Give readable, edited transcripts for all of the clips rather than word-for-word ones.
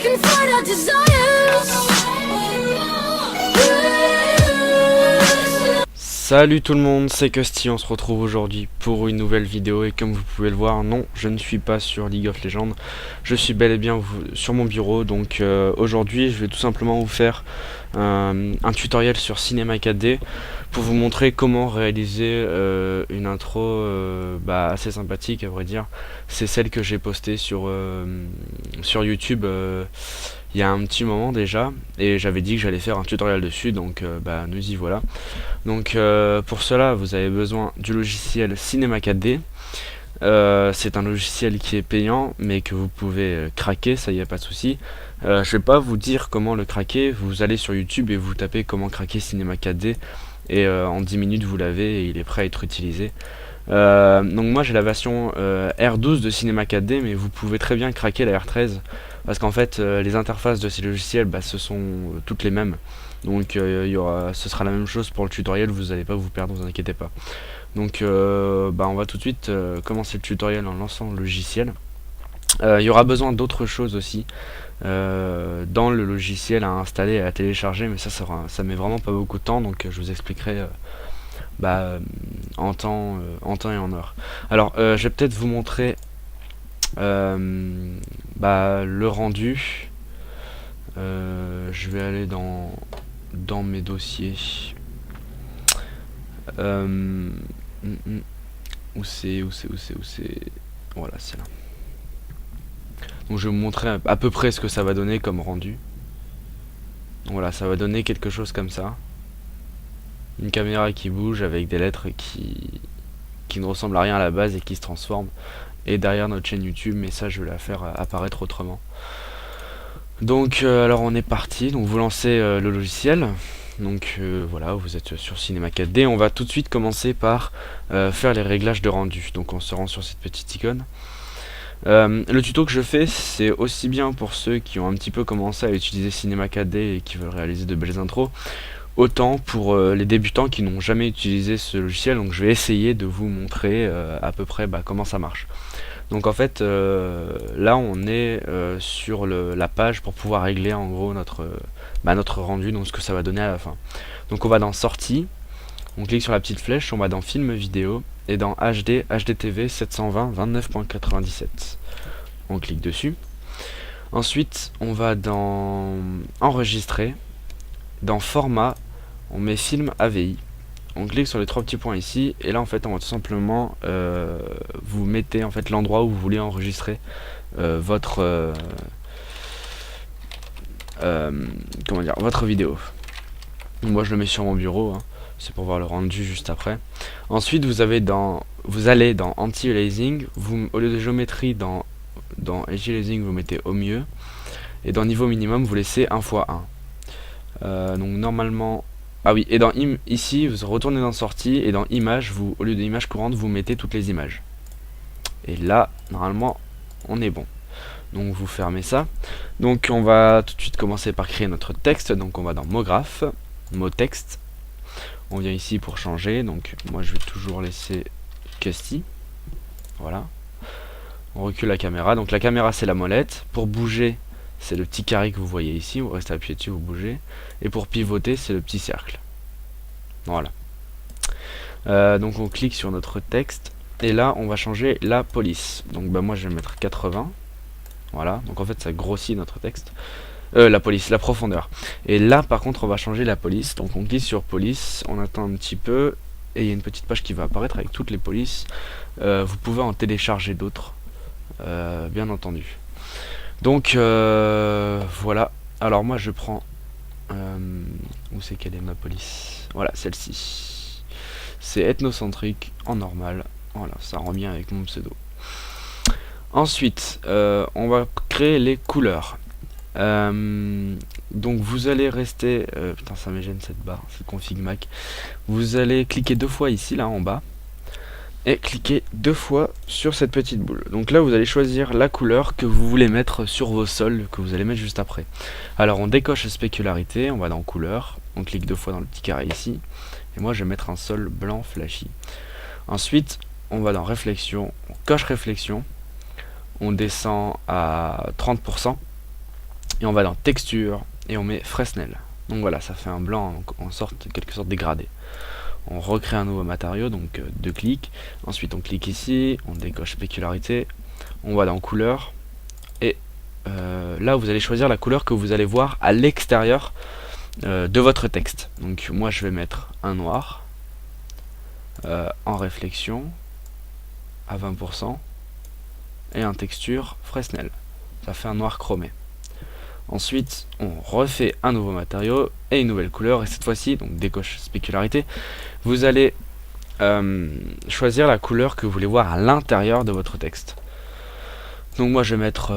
can fight our desires. Salut tout le monde, c'est Custy, on se retrouve aujourd'hui pour une nouvelle vidéo et comme vous pouvez le voir, non, je ne suis pas sur League of Legends, je suis bel et bien sur mon bureau, donc aujourd'hui je vais tout simplement vous faire un tutoriel sur Cinema 4D pour vous montrer comment réaliser une intro assez sympathique à vrai dire. C'est celle que j'ai postée sur YouTube il y a un petit moment déjà et j'avais dit que j'allais faire un tutoriel dessus, donc nous y voilà. Donc pour cela vous avez besoin du logiciel Cinema 4D. C'est un logiciel qui est payant mais que vous pouvez craquer, ça y a pas de souci. Je vais pas vous dire comment le craquer, vous allez sur YouTube et vous tapez comment craquer Cinema 4D et en 10 minutes vous l'avez et il est prêt à être utilisé. Donc moi j'ai la version R12 de Cinema 4D, mais vous pouvez très bien craquer la R13 parce qu'en fait les interfaces de ces logiciels ce sont toutes les mêmes, donc ce sera la même chose pour le tutoriel, vous n'allez pas vous perdre, vous inquiétez pas. Donc on va tout de suite commencer le tutoriel en lançant le logiciel. Il y aura besoin d'autres choses aussi dans le logiciel à installer et à télécharger, mais ça met vraiment pas beaucoup de temps, donc je vous expliquerai en temps et en heure. Alors je vais peut-être vous montrer le rendu. Je vais aller dans mes dossiers. Où c'est voilà, c'est là. Donc je vais vous montrer à peu près ce que ça va donner comme rendu. Voilà, ça va donner quelque chose comme ça. Une caméra qui bouge avec des lettres qui ne ressemblent à rien à la base et qui se transforment. Et derrière notre chaîne YouTube, mais ça je vais la faire apparaître autrement. Donc alors on est parti, donc vous lancez le logiciel. Donc voilà, vous êtes sur Cinema 4D. On va tout de suite commencer par faire les réglages de rendu. Donc on se rend sur cette petite icône. Le tuto que je fais, c'est aussi bien pour ceux qui ont un petit peu commencé à utiliser Cinema 4D et qui veulent réaliser de belles intros, autant pour les débutants qui n'ont jamais utilisé ce logiciel. Donc je vais essayer de vous montrer à peu près comment ça marche. Donc en fait là on est sur la page pour pouvoir régler en gros notre rendu, donc ce que ça va donner à la fin. Donc on va dans sortie, on clique sur la petite flèche, on va dans film vidéo et dans HD, HDTV 720 29.97. On clique dessus. Ensuite on va dans enregistrer, dans format on met film AVI. On clique sur les trois petits points ici et là en fait on va tout simplement vous mettez en fait l'endroit où vous voulez enregistrer votre votre vidéo. Moi je le mets sur mon bureau, hein. C'est pour voir le rendu juste après. Ensuite vous allez dans anti-aliasing, au lieu de géométrie dans anti-aliasing vous mettez au mieux et dans niveau minimum vous laissez 1 x 1. Donc normalement oui, et ici vous retournez dans sortie et dans image, au lieu de image courante vous mettez toutes les images. Et là normalement on est bon. Donc vous fermez ça. Donc on va tout de suite commencer par créer notre texte. Donc on va dans mot graphe, mot texte. On vient ici pour changer. Donc moi je vais toujours laisser Custy. Voilà. On recule la caméra. Donc la caméra c'est la molette. Pour bouger c'est le petit carré que vous voyez ici. Vous restez appuyé dessus, vous bougez. Et pour pivoter c'est le petit cercle. Voilà. Donc on clique sur notre texte. Et là on va changer la police. Donc moi je vais mettre 80. Voilà, donc en fait ça grossit notre texte. La profondeur. Et là par contre on va changer la police. Donc on clique sur police, on attend un petit peu. Et il y a une petite page qui va apparaître avec toutes les polices. Vous pouvez en télécharger d'autres, bien entendu. Donc voilà. Alors moi je prends où c'est qu'elle est ma police? Voilà, celle-ci. C'est ethnocentrique en normal. Voilà, ça rend bien avec mon pseudo. Ensuite, on va créer les couleurs. Donc vous allez rester... putain, ça me gêne cette barre, cette config Mac. Vous allez cliquer 2 fois ici, là, en bas. Et cliquer 2 fois sur cette petite boule. Donc là, vous allez choisir la couleur que vous voulez mettre sur vos sols, que vous allez mettre juste après. Alors, on décoche spécularité, on va dans couleur. On clique 2 fois dans le petit carré ici. Et moi, je vais mettre un sol blanc flashy. Ensuite, on va dans réflexion, on coche réflexion. On descend à 30% et on va dans texture et on met Fresnel. Donc voilà, ça fait un blanc en quelque sorte dégradé. On recrée un nouveau matériau, donc 2 clics. Ensuite on clique ici, on décoche spécularité, on va dans couleur et là vous allez choisir la couleur que vous allez voir à l'extérieur de votre texte. Donc moi je vais mettre un noir en réflexion à 20% et en texture Fresnel. Ça fait un noir chromé. Ensuite, on refait un nouveau matériau et une nouvelle couleur, et cette fois-ci, donc décoche spécularité, vous allez choisir la couleur que vous voulez voir à l'intérieur de votre texte. Donc moi je vais mettre,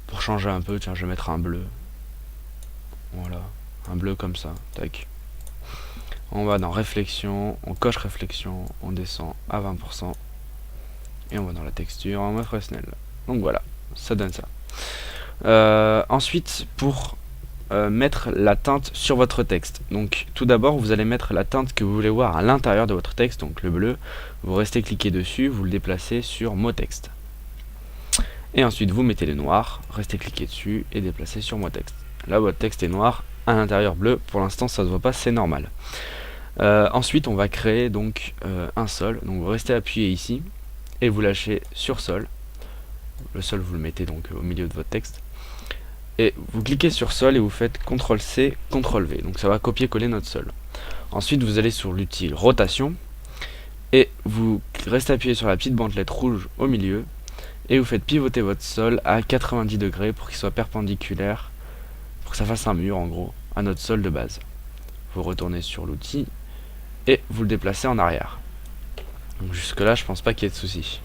pour changer un peu, tiens, je vais mettre un bleu. Voilà, un bleu comme ça, tac. On va dans réflexion, on coche réflexion, on descend à 20%, et on va dans la texture, on met Fresnel. Donc voilà, ça donne ça. Ensuite, pour mettre la teinte sur votre texte, donc tout d'abord vous allez mettre la teinte que vous voulez voir à l'intérieur de votre texte, donc le bleu, vous restez cliqué dessus, vous le déplacez sur mot texte, et ensuite vous mettez le noir, restez cliqué dessus et déplacez sur mot texte. Là votre texte est noir, à l'intérieur bleu, pour l'instant ça se voit pas, c'est normal. Ensuite on va créer donc un sol, donc vous restez appuyé ici et vous lâchez sur sol. Le sol vous le mettez donc au milieu de votre texte et vous cliquez sur sol et vous faites CTRL-C, CTRL-V, donc ça va copier-coller notre sol. Ensuite vous allez sur l'outil rotation et vous restez appuyé sur la petite bandelette rouge au milieu et vous faites pivoter votre sol à 90 degrés pour qu'il soit perpendiculaire, pour que ça fasse un mur en gros à notre sol de base. Vous retournez sur l'outil et vous le déplacez en arrière. Donc jusque là je pense pas qu'il y ait de soucis.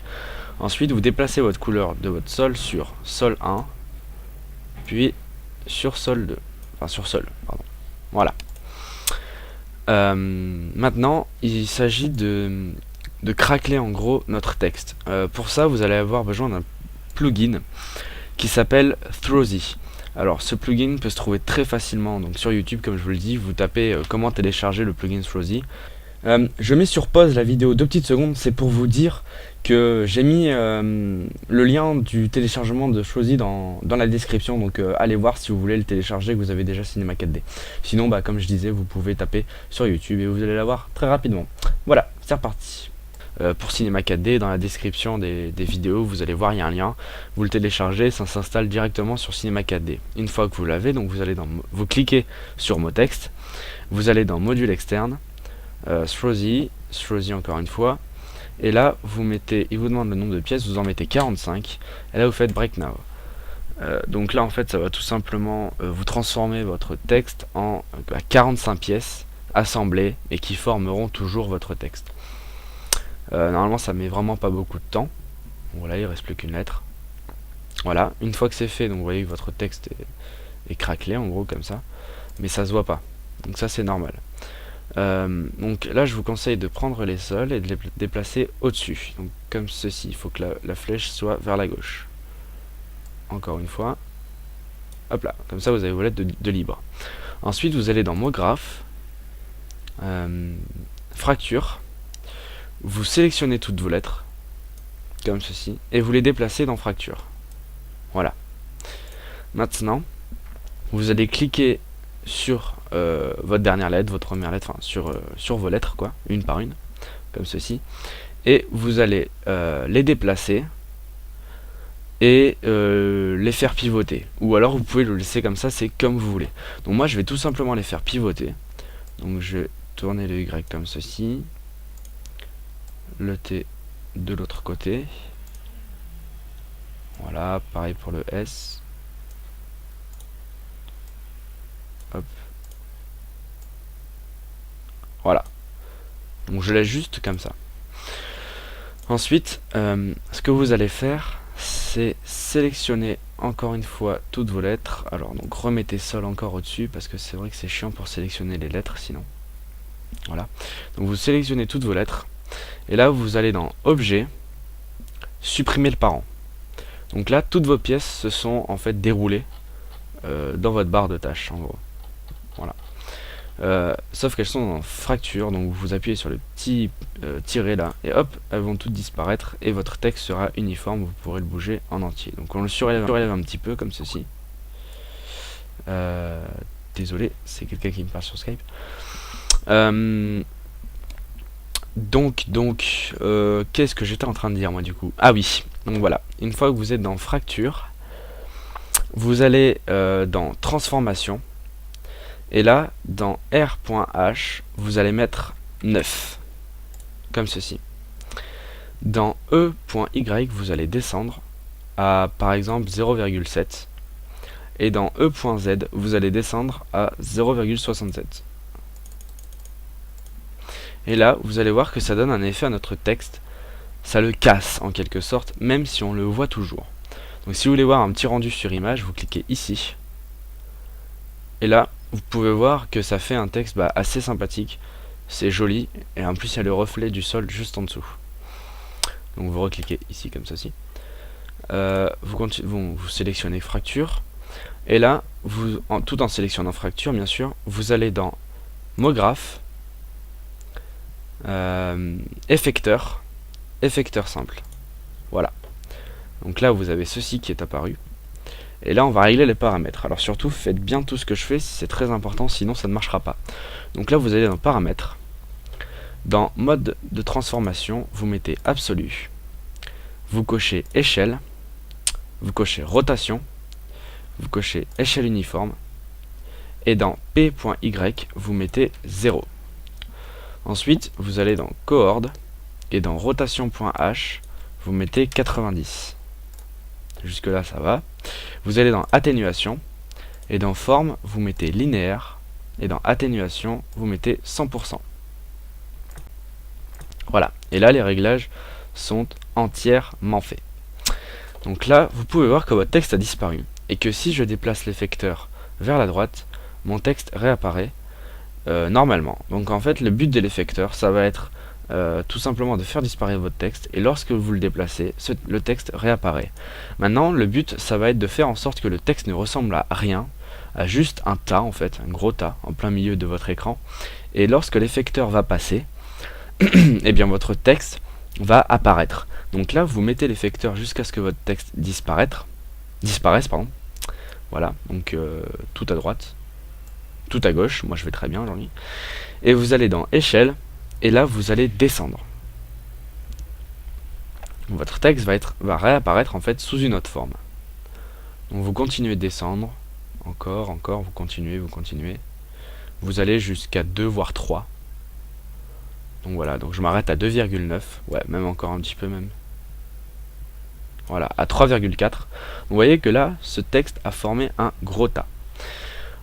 Ensuite vous déplacez votre couleur de votre sol sur sol 1, puis sur sol 2, enfin sur sol, pardon. Voilà. Maintenant il s'agit de craqueler en gros notre texte. Pour ça vous allez avoir besoin d'un plugin qui s'appelle Throzy. Alors ce plugin peut se trouver très facilement donc sur YouTube, comme je vous le dis, vous tapez comment télécharger le plugin Throzy. Je mets sur pause la vidéo 2 petites secondes, c'est pour vous dire que j'ai mis le lien du téléchargement de Throzy dans la description, donc allez voir si vous voulez le télécharger, que vous avez déjà Cinema 4D. Sinon, bah, comme je disais, vous pouvez taper sur YouTube et vous allez l'avoir très rapidement. Voilà, c'est reparti. Pour Cinema 4D, dans la description des vidéos, vous allez voir, il y a un lien, vous le téléchargez, ça s'installe directement sur Cinema 4D. Une fois que vous l'avez, donc vous cliquez sur mot texte, vous allez dans module externe, Throzy encore une fois, et là vous mettez, il vous demande le nombre de pièces, vous en mettez 45, et là vous faites break now. Donc là en fait ça va tout simplement vous transformer votre texte en 45 pièces assemblées et qui formeront toujours votre texte. Normalement ça met vraiment pas beaucoup de temps. Voilà, il reste plus qu'une lettre. Voilà, une fois que c'est fait, donc vous voyez que votre texte est craquelé en gros comme ça, mais ça se voit pas, donc ça c'est normal. Donc là je vous conseille de prendre les sols et de les déplacer au dessus, donc comme ceci. Il faut que la flèche soit vers la gauche, encore une fois, hop là, comme ça vous avez vos lettres de libre. Ensuite vous allez dans mot graphe, fracture, vous sélectionnez toutes vos lettres comme ceci et vous les déplacez dans fracture. Voilà, maintenant vous allez cliquer sur votre dernière lettre, votre première lettre, enfin sur vos lettres quoi, une par une, comme ceci, et vous allez les déplacer et les faire pivoter, ou alors vous pouvez le laisser comme ça, c'est comme vous voulez. Donc moi je vais tout simplement les faire pivoter, donc je vais tourner le Y comme ceci, le T de l'autre côté, voilà, pareil pour le S, hop. Voilà, donc je laisse juste comme ça. Ensuite, ce que vous allez faire, c'est sélectionner encore une fois toutes vos lettres. Alors donc remettez sol encore au-dessus, parce que c'est vrai que c'est chiant pour sélectionner les lettres sinon. Voilà, donc vous sélectionnez toutes vos lettres, et là vous allez dans Objet, supprimer le parent. Donc là, toutes vos pièces se sont en fait déroulées dans votre barre de tâches en gros. Voilà. sauf qu'elles sont en fracture, donc vous appuyez sur le petit tiret là, et hop, elles vont toutes disparaître, et votre texte sera uniforme, vous pourrez le bouger en entier. Donc on le surélève un petit peu, comme ceci. Désolé, c'est quelqu'un qui me parle sur Skype. Qu'est-ce que j'étais en train de dire moi du coup? Ah oui, donc voilà, une fois que vous êtes dans fracture, vous allez dans transformation, et là dans R.H vous allez mettre 9, comme ceci. Dans E.Y vous allez descendre à par exemple 0,7, et dans E.Z vous allez descendre à 0,67. Et là, vous allez voir que ça donne un effet à notre texte. Ça le casse en quelque sorte, même si on le voit toujours. Donc si vous voulez voir un petit rendu sur image, vous cliquez ici. Et là, vous pouvez voir que ça fait un texte assez sympathique. C'est joli, et en plus il y a le reflet du sol juste en dessous. Donc vous recliquez ici comme ceci. Vous sélectionnez fracture. Et là, tout en sélectionnant fracture, bien sûr, vous allez dans mot-graphe, effecteur simple. Voilà. Donc là vous avez ceci qui est apparu. Et là on va régler les paramètres. Alors surtout faites bien tout ce que je fais, c'est très important, sinon ça ne marchera pas. Donc là vous allez dans paramètres. Dans mode de transformation, vous mettez absolu. Vous cochez échelle. Vous cochez rotation. Vous cochez échelle uniforme. Et dans P.Y, vous mettez 0. Ensuite, vous allez dans coord et dans rotation.h, vous mettez 90. Jusque là, ça va. Vous allez dans atténuation et dans forme, vous mettez linéaire et dans atténuation, vous mettez 100%. Voilà. Et là, les réglages sont entièrement faits. Donc là, vous pouvez voir que votre texte a disparu et que si je déplace l'effecteur vers la droite, mon texte réapparaît. Normalement. Donc en fait le but de l'effecteur ça va être tout simplement de faire disparaître votre texte, et lorsque vous le déplacez, le texte réapparaît. Maintenant le but ça va être de faire en sorte que le texte ne ressemble à rien, à juste un tas en fait, un gros tas en plein milieu de votre écran, et lorsque l'effecteur va passer, et bien votre texte va apparaître. Donc là vous mettez l'effecteur jusqu'à ce que votre texte disparaisse pardon. Voilà, donc tout à droite, tout à gauche, moi je vais très bien aujourd'hui. Et vous allez dans échelle, et là vous allez descendre. Votre texte va réapparaître en fait sous une autre forme. Donc vous continuez de descendre, encore, vous continuez. Vous allez jusqu'à 2 voire 3. Donc voilà, donc je m'arrête à 2,9, ouais, même encore un petit peu même. Voilà, à 3,4. Vous voyez que là, ce texte a formé un gros tas.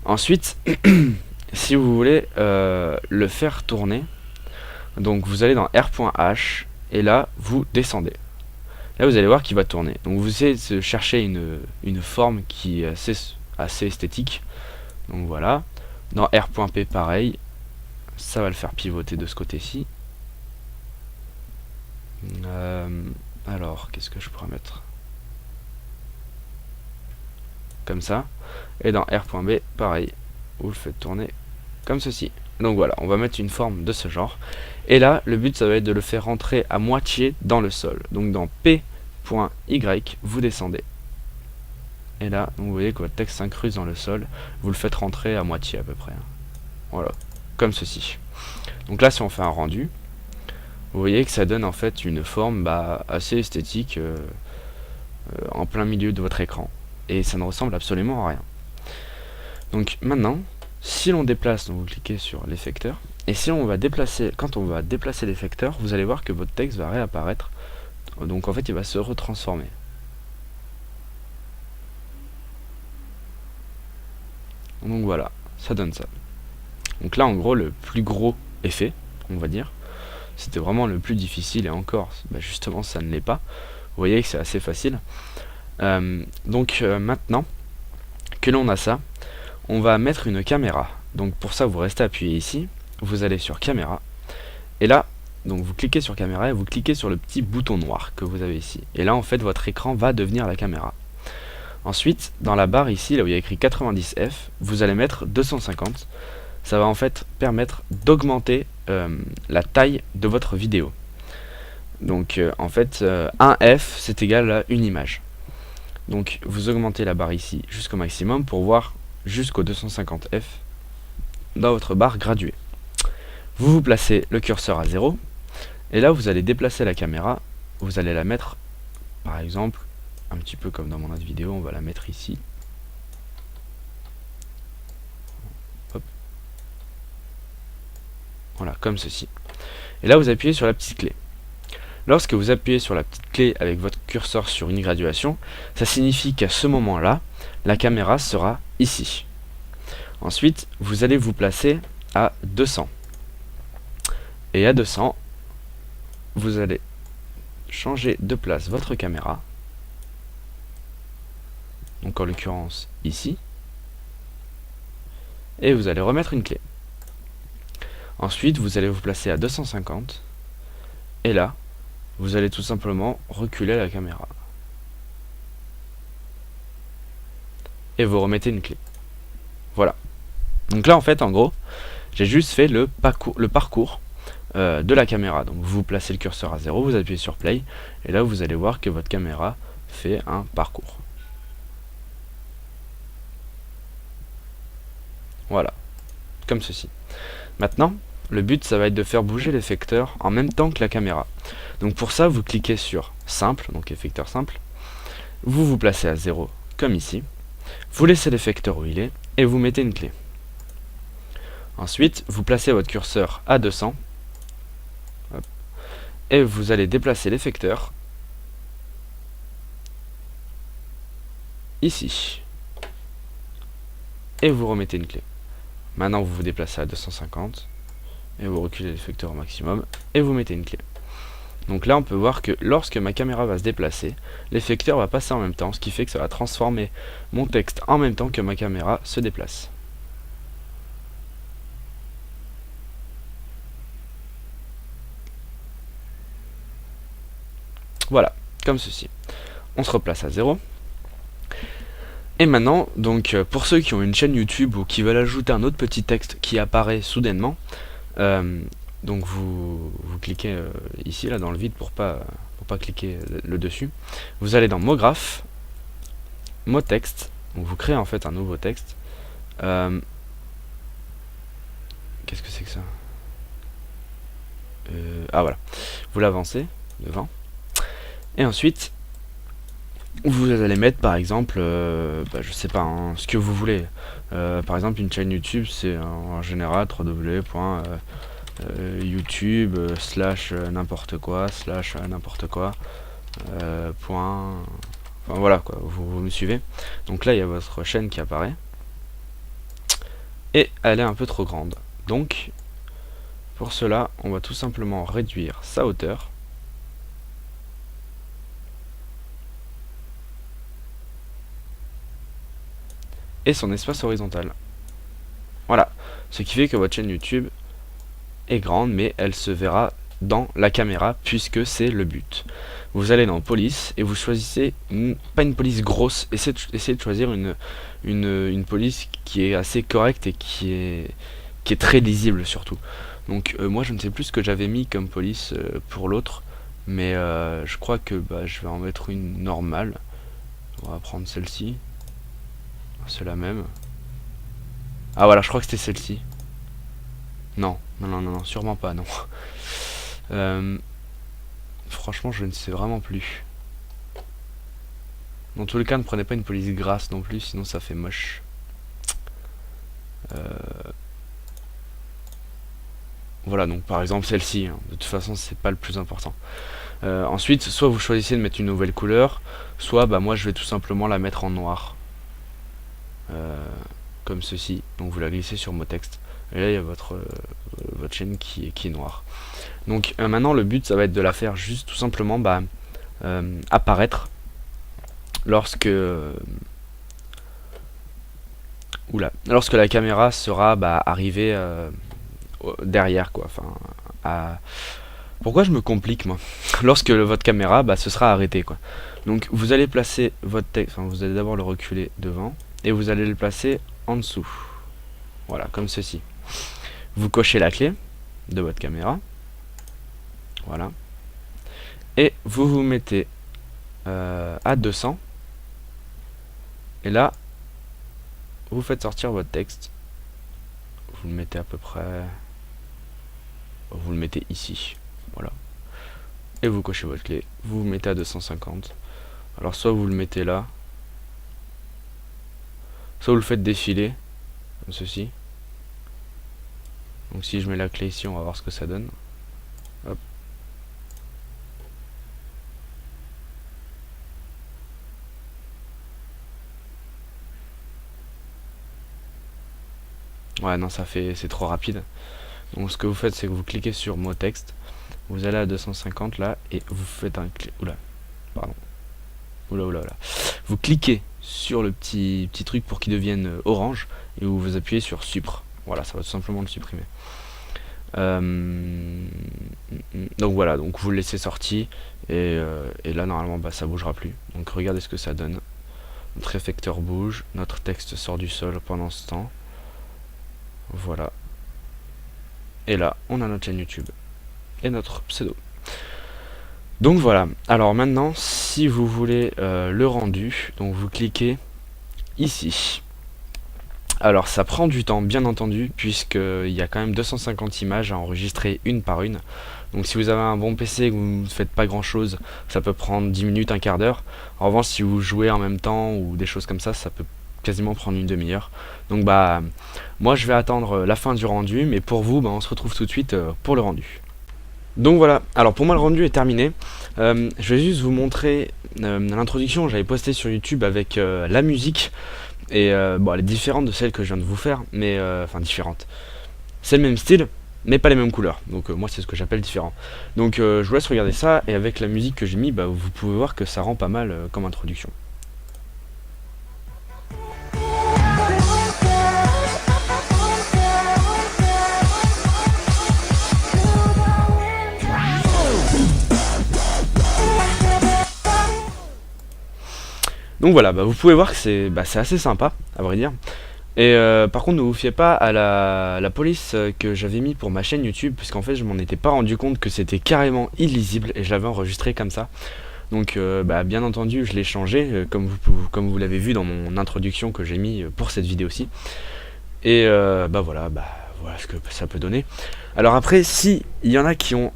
Ensuite, si vous voulez le faire tourner, donc vous allez dans R.H et là vous descendez. Là vous allez voir qu'il va tourner. Donc vous essayez de chercher une forme qui est assez esthétique. Donc voilà. Dans R.P pareil, ça va le faire pivoter de ce côté-ci. Alors qu'est-ce que je pourrais mettre? Comme ça. Et dans R.B pareil, vous le faites tourner comme ceci. Donc voilà, on va mettre une forme de ce genre. Et là le but ça va être de le faire rentrer à moitié dans le sol. Donc dans P.Y vous descendez. Et là vous voyez que votre texte s'incruste dans le sol. Vous le faites rentrer à moitié à peu près. Voilà, comme ceci. Donc là si on fait un rendu, vous voyez que ça donne en fait une forme assez esthétique en plein milieu de votre écran. Et ça ne ressemble absolument à rien. Donc maintenant, si l'on déplace, donc vous cliquez sur l'effecteur, et si on va déplacer, quand on va déplacer l'effecteur, vous allez voir que votre texte va réapparaître. Donc en fait il va se retransformer. Donc voilà, ça donne ça. Donc là en gros le plus gros effet, on va dire, c'était vraiment le plus difficile, et encore, justement ça ne l'est pas. Vous voyez que c'est assez facile. Maintenant que l'on a ça, on va mettre une caméra. Donc pour ça vous restez appuyé ici, vous allez sur caméra, et là donc vous cliquez sur caméra et vous cliquez sur le petit bouton noir que vous avez ici, et là en fait votre écran va devenir la caméra. Ensuite dans la barre ici, là où il y a écrit 90F, vous allez mettre 250. ça va en fait permettre d'augmenter la taille de votre vidéo. Donc en fait, un F c'est égal à une image. Donc vous augmentez la barre ici jusqu'au maximum pour voir jusqu'au 250 F dans votre barre graduée. Vous vous placez le curseur à 0 et là vous allez déplacer la caméra, vous allez la mettre par exemple un petit peu comme dans mon autre vidéo, on va la mettre ici. Hop. Voilà, comme ceci. Et là vous appuyez sur la petite clé. Lorsque vous appuyez sur la petite clé avec votre curseur sur une graduation, ça signifie qu'à ce moment-là, la caméra sera ici. Ensuite, vous allez vous placer à 200. Et à 200, vous allez changer de place votre caméra. Donc en l'occurrence ici. Et vous allez remettre une clé. Ensuite, vous allez vous placer à 250. Et là, vous allez tout simplement reculer la caméra. Et vous remettez une clé. Voilà. Donc là en fait en gros, j'ai juste fait le parcours de la caméra. Donc vous placez le curseur à 0, vous appuyez sur play, et là vous allez voir que votre caméra fait un parcours. Voilà. Comme ceci. Maintenant, le but ça va être de faire bouger l'effecteur en même temps que la caméra. Donc pour ça, vous cliquez sur simple, donc effecteur simple, vous vous placez à 0, comme ici, vous laissez l'effecteur où il est, et vous mettez une clé. Ensuite, vous placez votre curseur à 200, hop, et vous allez déplacer l'effecteur, ici, et vous remettez une clé. Maintenant, vous vous déplacez à 250, et vous reculez l'effecteur au maximum, et vous mettez une clé. Donc là on peut voir que lorsque ma caméra va se déplacer, l'effecteur va passer en même temps, ce qui fait que ça va transformer mon texte en même temps que ma caméra se déplace. Voilà, comme ceci. On se replace à 0. Et maintenant, donc pour ceux qui ont une chaîne YouTube ou qui veulent ajouter un autre petit texte qui apparaît soudainement, donc vous cliquez ici là dans le vide pour pas cliquer le dessus. Vous allez dans mot graphe, mot texte, donc vous créez en fait un nouveau texte. Qu'est-ce que c'est que ça? Ah voilà, vous l'avancez devant. Et ensuite, vous allez mettre par exemple, je sais pas, hein, ce que vous voulez. Par exemple une chaîne YouTube c'est en général www.youtube slash n'importe quoi point, enfin voilà quoi, vous me suivez. Donc là il y a votre chaîne qui apparaît et elle est un peu trop grande, donc pour cela on va tout simplement réduire sa hauteur et son espace horizontal. Voilà, ce qui fait que votre chaîne YouTube est grande, mais elle se verra dans la caméra puisque c'est le but. Vous allez dans police et vous choisissez pas une police grosse, essayez de choisir une police qui est assez correcte et qui est très lisible surtout. Donc moi je ne sais plus ce que j'avais mis comme police pour l'autre, mais je crois que je vais en mettre une normale. On va prendre celle-ci. C'est la même. Ah voilà, je crois que c'était celle-ci. Non, sûrement pas, non. Franchement, je ne sais vraiment plus. Dans tous les cas, ne prenez pas une police grasse non plus, sinon ça fait moche. Voilà, donc par exemple celle-ci, hein. De toute façon, c'est pas le plus important. Ensuite, soit vous choisissez de mettre une nouvelle couleur, soit moi je vais tout simplement la mettre en noir. Comme ceci, donc vous la glissez sur mot texte et là il y a votre chaîne qui est noire. Donc maintenant le but ça va être de la faire juste tout simplement apparaître lorsque lorsque la caméra sera arrivée derrière quoi. Enfin pourquoi je me complique moi? Lorsque votre caméra se sera arrêtée quoi. Donc vous allez placer votre texte, vous allez d'abord le reculer devant et vous allez le placer en dessous. Voilà, comme ceci. Vous cochez la clé de votre caméra. Voilà. Et vous vous mettez à 200. Et là, vous faites sortir votre texte. Vous le mettez à peu près... Vous le mettez ici. Voilà. Et vous cochez votre clé. Vous vous mettez à 250. Alors soit vous le mettez là. Soit vous le faites défiler. Comme ceci. Donc si je mets la clé ici, on va voir ce que ça donne. Hop. Ouais, non, c'est trop rapide. Donc ce que vous faites, c'est que vous cliquez sur mot texte. Vous allez à 250 là et vous faites un clic. Oula, pardon. Oula. Vous cliquez sur le petit truc pour qu'il devienne orange et vous appuyez sur Supr. Voilà, ça va tout simplement le supprimer. Donc voilà, donc vous le laissez sorti et là normalement bah, ça bougera plus. Donc regardez ce que ça donne. Notre effecteur bouge, notre texte sort du sol pendant ce temps. Voilà. Et là, on a notre chaîne YouTube et notre pseudo. Donc voilà. Alors maintenant, si vous voulez le rendu, donc vous cliquez ici. Alors ça prend du temps, bien entendu, puisqu'il y a quand même 250 images à enregistrer une par une. Donc si vous avez un bon PC et que vous ne faites pas grand chose, ça peut prendre 10 minutes, un quart d'heure. En revanche, si vous jouez en même temps ou des choses comme ça peut quasiment prendre une demi-heure. Donc bah moi je vais attendre la fin du rendu, mais pour vous bah, on se retrouve tout de suite pour le rendu. Donc voilà, alors pour moi le rendu est terminé. Je vais juste vous montrer l'introduction que j'avais postée sur YouTube avec la musique. Et bon, elle est différente de celle que je viens de vous faire, mais enfin différente. C'est le même style, mais pas les mêmes couleurs. Donc moi c'est ce que j'appelle différent. Donc je vous laisse regarder ça, et avec la musique que j'ai mis, bah, vous pouvez voir que ça rend pas mal comme introduction. Donc voilà, bah vous pouvez voir que c'est assez sympa, à vrai dire. Et par contre, ne vous fiez pas à la police que j'avais mis pour ma chaîne YouTube, puisqu'en fait, je m'en étais pas rendu compte que c'était carrément illisible et je l'avais enregistré comme ça. Donc, bah, bien entendu, je l'ai changé, comme vous l'avez vu dans mon introduction que j'ai mis pour cette vidéo-ci. Et voilà ce que ça peut donner. Alors après, si il y en a qui ont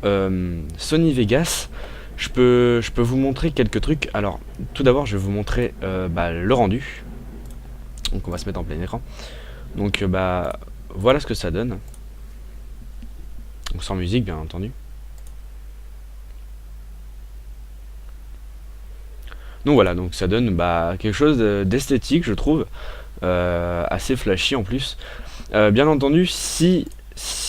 Sony Vegas, je peux vous montrer quelques trucs. Alors tout d'abord je vais vous montrer le rendu. Donc on va se mettre en plein écran. Donc voilà ce que ça donne. Donc sans musique bien entendu. Donc voilà, donc ça donne quelque chose d'esthétique je trouve. Assez flashy en plus. Bien entendu si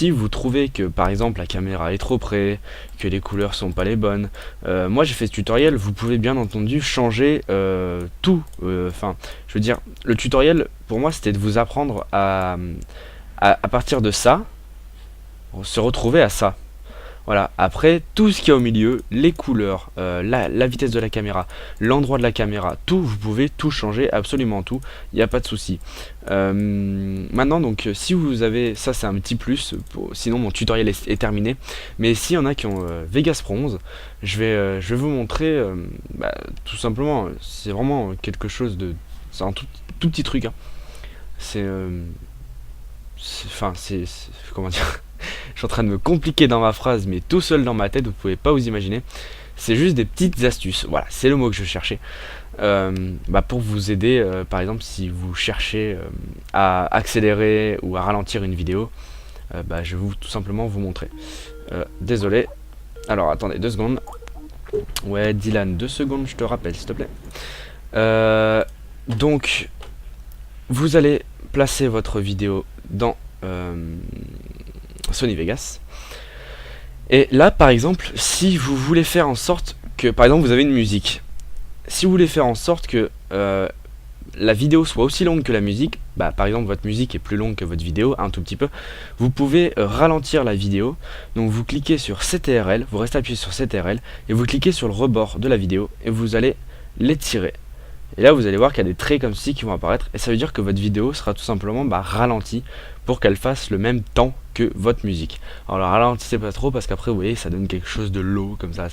vous trouvez que par exemple la caméra est trop près, que les couleurs sont pas les bonnes, moi j'ai fait ce tutoriel, vous pouvez bien entendu changer tout. Enfin, je veux dire, le tutoriel pour moi c'était de vous apprendre à partir de ça, se retrouver à ça. Voilà, après tout ce qu'il y a au milieu, les couleurs, la vitesse de la caméra, l'endroit de la caméra, tout, vous pouvez tout changer, absolument tout, il n'y a pas de souci. Maintenant donc si vous avez, ça c'est un petit plus, sinon mon tutoriel est terminé, mais s'il y en a qui ont Vegas Pro 11, je vais vous montrer, tout simplement, c'est vraiment quelque chose de, c'est un tout petit truc, hein. Enfin c'est comment dire. Je suis en train de me compliquer dans ma phrase, mais tout seul dans ma tête, vous pouvez pas vous imaginer. C'est juste des petites astuces, voilà, c'est le mot que je cherchais. Pour vous aider, par exemple, si vous cherchez à accélérer ou à ralentir une vidéo, je vais tout simplement vous montrer. Désolé, alors attendez 2 secondes. Ouais, Dylan, 2 secondes, je te rappelle, s'il te plaît. Donc, vous allez placer votre vidéo dans Sony Vegas. Et là par exemple, si vous voulez faire en sorte que, par exemple vous avez une musique, si vous voulez faire en sorte que la vidéo soit aussi longue que la musique, par exemple votre musique est plus longue que votre vidéo, un tout petit peu, vous pouvez ralentir la vidéo. Donc vous cliquez sur CTRL, vous restez appuyé sur CTRL et vous cliquez sur le rebord de la vidéo et vous allez l'étirer. Et là vous allez voir qu'il y a des traits comme ceci qui vont apparaître, et ça veut dire que votre vidéo sera tout simplement ralentie pour qu'elle fasse le même temps que votre musique. Alors ralentissez pas trop parce qu'après vous voyez ça donne quelque chose de low comme ça,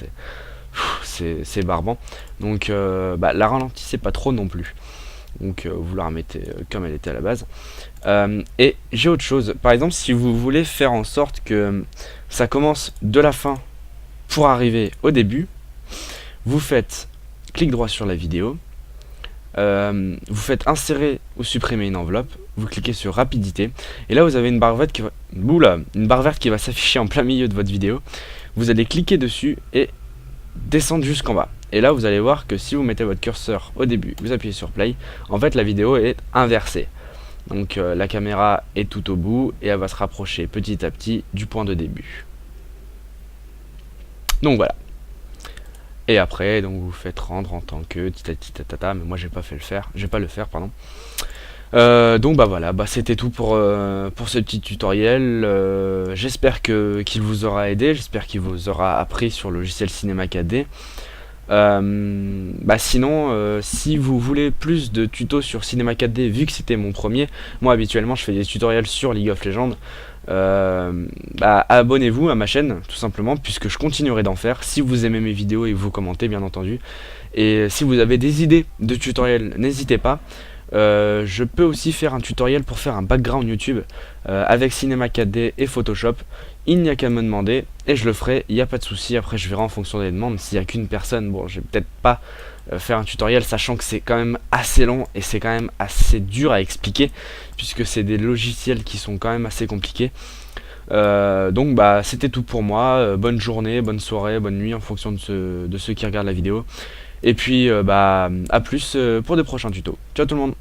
c'est barbant. Donc la ralentissez pas trop non plus. Donc vous la remettez comme elle était à la base. Et j'ai autre chose, par exemple si vous voulez faire en sorte que ça commence de la fin pour arriver au début, vous faites clic droit sur la vidéo, vous faites insérer ou supprimer une enveloppe, vous cliquez sur rapidité, et là vous avez une barre verte qui va s'afficher en plein milieu de votre vidéo. Vous allez cliquer dessus et descendre jusqu'en bas. Et là vous allez voir que si vous mettez votre curseur au début, vous appuyez sur play, en fait la vidéo est inversée. Donc la caméra est tout au bout et elle va se rapprocher petit à petit du point de début. Donc voilà. Et après, donc vous faites rendre en tant que tata, mais moi j'ai pas le faire, pardon. Donc voilà, c'était tout pour ce petit tutoriel. J'espère qu'il vous aura aidé, j'espère qu'il vous aura appris sur le logiciel Cinema 4D. Sinon, si vous voulez plus de tutos sur Cinema 4D, vu que c'était mon premier, moi habituellement je fais des tutoriels sur League of Legends. Abonnez-vous à ma chaîne tout simplement, puisque je continuerai d'en faire si vous aimez mes vidéos et vous commentez bien entendu. Et si vous avez des idées de tutoriels, n'hésitez pas. Je peux aussi faire un tutoriel pour faire un background YouTube avec Cinema 4D et Photoshop. Il n'y a qu'à me demander et je le ferai, il n'y a pas de souci. Après je verrai en fonction des demandes. S'il n'y a qu'une personne, bon, je vais peut-être pas faire un tutoriel, sachant que c'est quand même assez long et c'est quand même assez dur à expliquer, puisque c'est des logiciels qui sont quand même assez compliqués. Donc c'était tout pour moi. Bonne journée, bonne soirée, bonne nuit en fonction de ceux qui regardent la vidéo. Et puis à plus pour de prochains tutos. Ciao tout le monde.